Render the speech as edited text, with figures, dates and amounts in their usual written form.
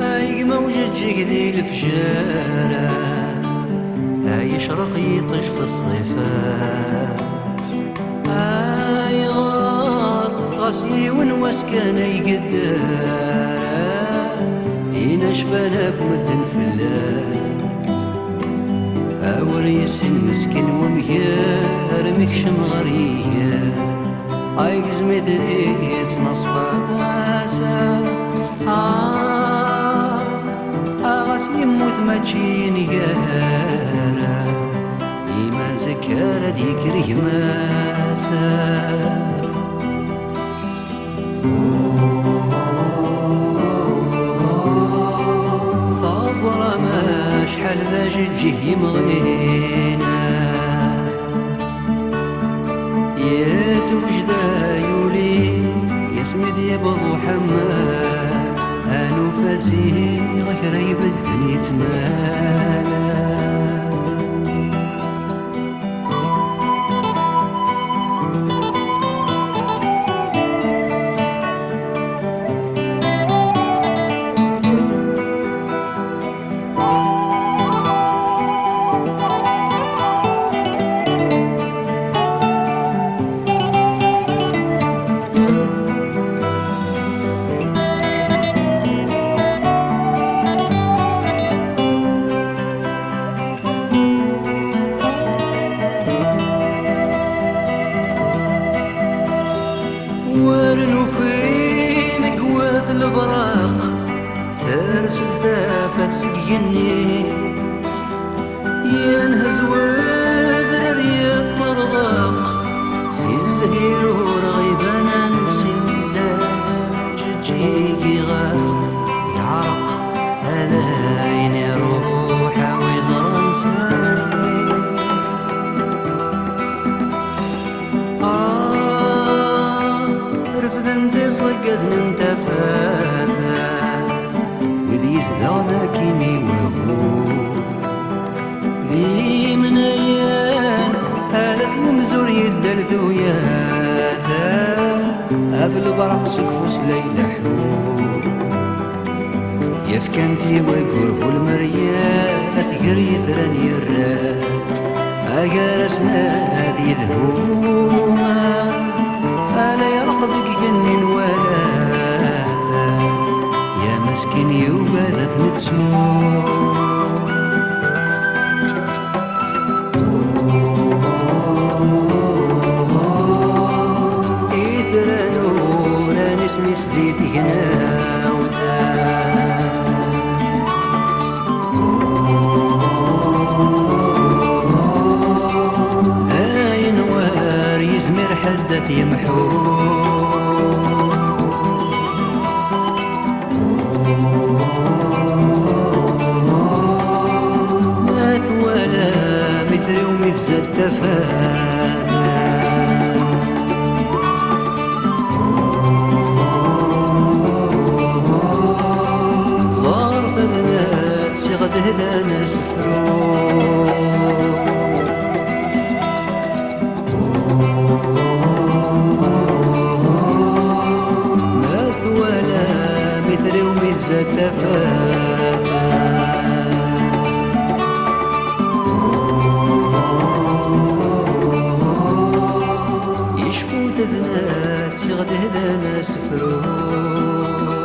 هاي موجة جيدي الفجارة، هاي يشرق يطش في الصيفاس، هاي غار غاسي ونواس كان يقدارة، ينشفى لك مدن فلاس، أوريس المسكين وميار مكشم غرية، هاي قزمي ثريت نصفاسا، غاس يموت ماشي نيارا، يما زكارة ديكري ماسا. فاصرة ما شحال ذا جيه يمغينا، يا توجدا يولي يسمد يبضو حماد، انو فازي غير ثني تمالا. ورنو في مقواث البراق، ثالث الثافت سقيني، ينهز ودر الطرق، سي الزهير ورغيبانا نسي جيجي غاث يعرق، هذا عيني روحه ويزرى نساني. صقذن انت فاثا وذي يزدغنا كيمي وهو، ذي من ايام هذا ممزور يدل ثوياثا، هذا البرق سكفوس ليلة حور، يفكنتي وقرب المرياث قري ثرن يراث، اقارسنا هذي ذهوما، أنا يرقدك جنين ولا يا مسكين يوبادت نتسوم. إثر نورا نسمي سديت هناوتا، هاي نوار يزمر حدث يمحو، مات ولا مثل ومثل التفاثا، صار فذنات صغد هدانا سفرو، التفاتا يشفو تذنات يغد هدانا سفرو.